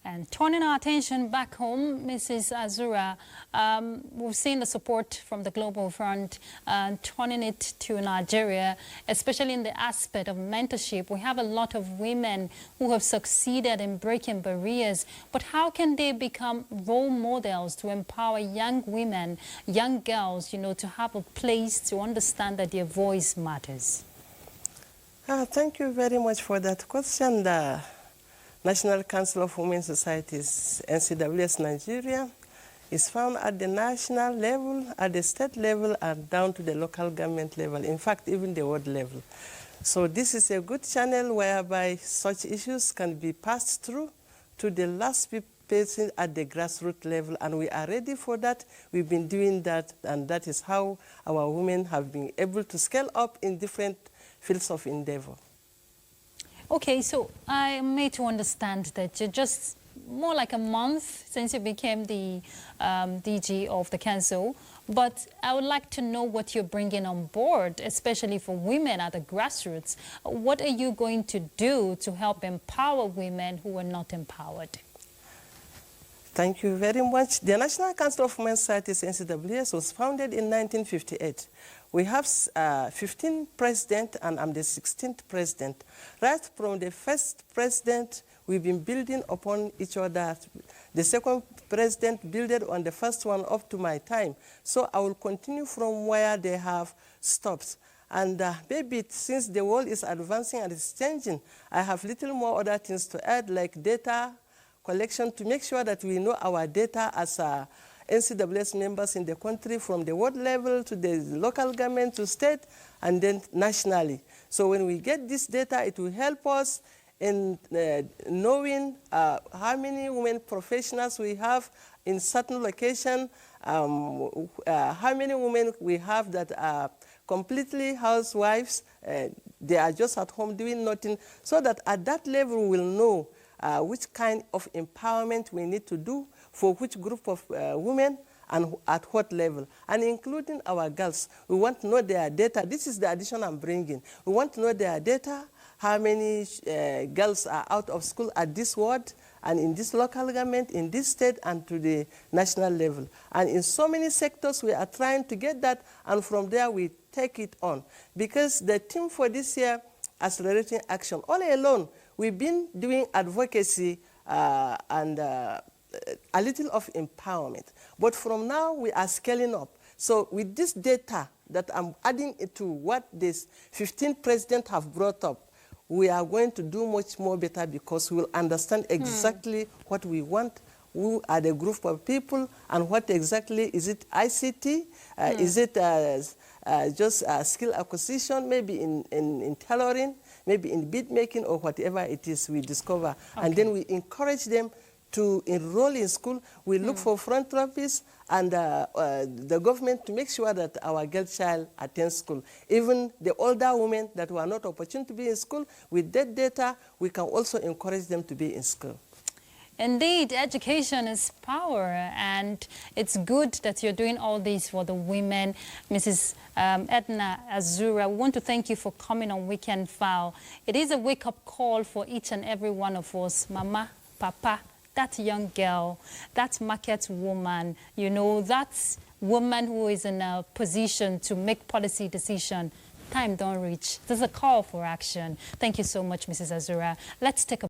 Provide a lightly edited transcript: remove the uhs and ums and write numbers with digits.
And turning our attention back home, Mrs. Azura, we've seen the support from the Global Front, turning it to Nigeria, especially in the aspect of mentorship. We have a lot of women who have succeeded in breaking barriers, but how can they become role models to empower young women, young girls, to have a place to understand that their voice matters? Thank you very much for that question. The National Council of Women Societies, NCWS Nigeria, is found at the national level, at the state level, and down to the local government level, in fact, even the world level. So this is a good channel whereby such issues can be passed through to the last person at the grassroots level, and we are ready for that. We've been doing that, and that is how our women have been able to scale up in different fields of endeavor. Okay, so I am made to understand that you're just more like a month since you became the DG of the council, but I would like to know what you're bringing on board, especially for women at the grassroots. What are you going to do to help empower women who are not empowered? Thank you very much. The National Council of Women Societies, NCWS, was founded in 1958. We have 15 presidents, and I'm the 16th president. Right from the first president, we've been building upon each other. The second president built on the first one up to my time. So I will continue from where they have stopped. And maybe since the world is advancing and it's changing, I have little more other things to add, like data collection, to make sure that we know our data as NCWS members in the country, from the world level to the local government to state and then nationally. So when we get this data, it will help us in knowing how many women professionals we have in certain location, how many women we have that are completely housewives, they are just at home doing nothing, so that at that level we'll know which kind of empowerment we need to do for which group of women and at what level, and including our girls. We want to know their data. This is the addition I'm bringing. We want to know their data, how many girls are out of school at this ward and in this local government, in this state, and to the national level. And in so many sectors, we are trying to get that, and from there we take it on. Because the theme for this year, Accelerating Action, all alone, we've been doing advocacy and a little of empowerment. But from now, we are scaling up. So with this data that I'm adding to what this 15 presidents have brought up, we are going to do much more better, because we will understand exactly what we want, who are the group of people, and what exactly is it ICT, is it just skill acquisition, maybe in tailoring, maybe in bead making, or whatever it is we discover. Okay. And then we encourage them to enroll in school. We look for philanthropists and the government to make sure that our girl child attends school. Even the older women that were not opportune to be in school, with that data, we can also encourage them to be in school. Indeed, education is power, and it's good that you're doing all this for the women. Mrs. Edna Azura, we want to thank you for coming on Weekend File. It is a wake-up call for each and every one of us. Mama, Papa, that young girl, that market woman, that woman who is in a position to make policy decision. Time don't reach. There's a call for action. Thank you so much, Mrs. Azura. Let's take a